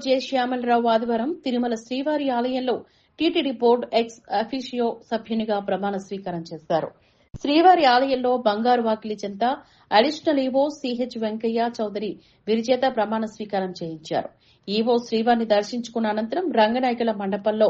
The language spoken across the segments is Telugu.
జె శ్యామలరావు ఆదివారం తిరుమల శ్రీవారి ఆలయంలో టీటీడీ బోర్డు ఎక్స్ అఫీషియో సభ్యునిగా ప్రమాణ స్వీకారం చేశారు. శ్రీవారి ఆలయంలో బంగారు వాకిలి చెంత additional EO CH Venkaiah Chowdary వీరిచేత ప్రమాణ స్వీకారం చేయించారు. ఈవో శ్రీవారిని దర్శించుకున్న అనంతరం రంగనాయకుల మండపంలో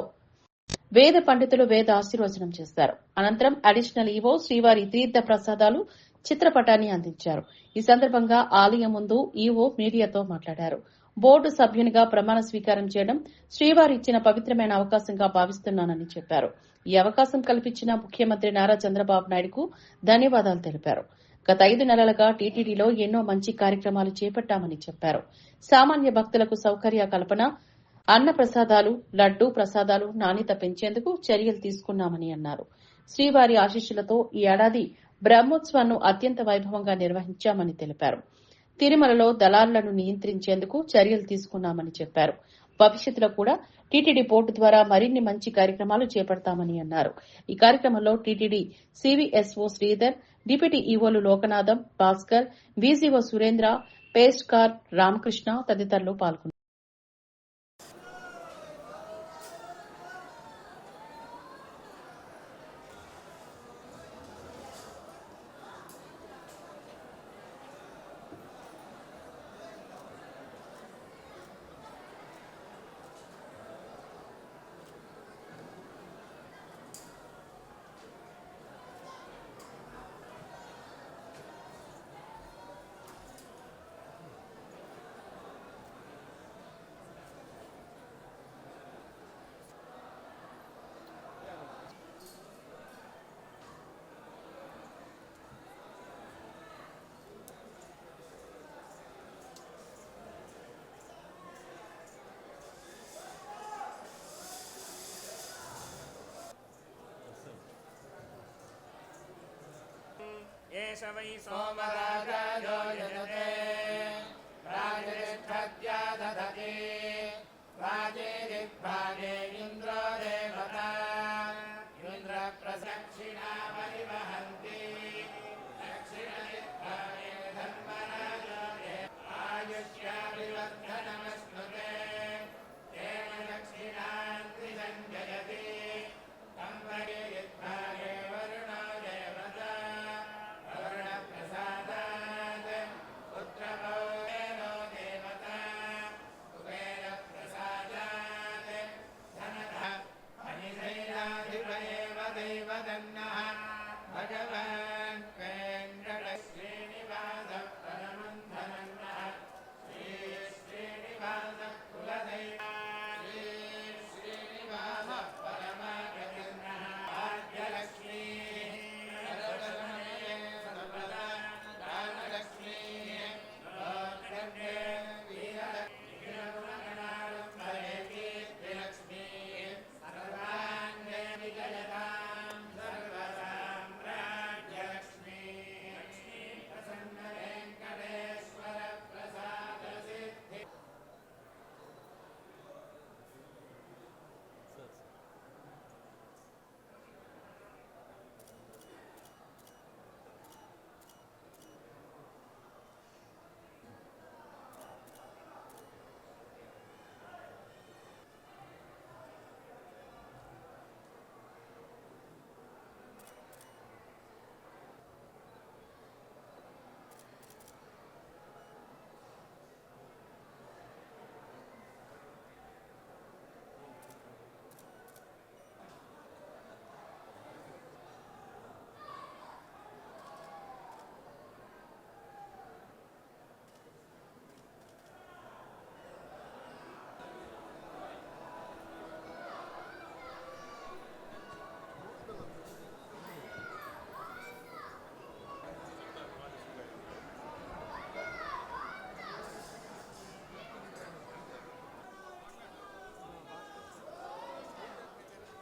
వేద పండితులు వేద ఆశీర్వచనం చేశారు. అనంతరం అడిషనల్ ఈవో శ్రీవారి తీర్థ ప్రసాదాలు చిత్రపటాన్ని అందించారు. ఈ సందర్భంగా ఆలయం ముందు ఈవో మీడియాతో మాట్లాడారు. బోర్డు సభ్యునిగా ప్రమాణ స్వీకారం చేయడం శ్రీవారి ఇచ్చిన పవిత్రమైన అవకాశంగా భావిస్తున్నానని చెప్పారు. ఈ అవకాశం కల్పించిన ముఖ్యమంత్రి నారా చంద్రబాబు నాయుడుకు ధన్యవాదాలు తెలిపారు. గత 5 నెలలుగా టీటీడీలో ఎన్నో మంచి కార్యక్రమాలు చేపట్టామని చెప్పారు. సామాన్య భక్తులకు సౌకర్య కల్పన, అన్న ప్రసాదాలు, లడ్డూ ప్రసాదాలు నాణ్యత పెంచేందుకు చర్యలు తీసుకున్నామని అన్నారు. శ్రీవారి ఆశీస్సులతో ఈ ఏడాది బ్రహ్మోత్సవాన్ని అత్యంత వైభవంగా నిర్వహించామని తెలిపారు. తిరుమలలో దళారులను నియంత్రించేందుకు చర్యలు తీసుకున్నామని చెప్పారు. భవిష్యత్తులో కూడా టీటీడీ బోర్డు ద్వారా మరిన్ని మంచి కార్యక్రమాలు చేపడతామని అన్నారు. ఈ కార్యక్రమంలో టీటీడీ సివిఎస్ఓ శ్రీధర్, డిప్యూటీ ఈవోలు లోకనాథం, భాస్కర్, వీసీఓ సురేంద్ర, పేస్ట్ కార్ రామకృష్ణ తదితరులు పాల్గొన్నారు. एष वै सोमराजायो यजते राजनिष्ठत्या दधति राजेरिद्भागे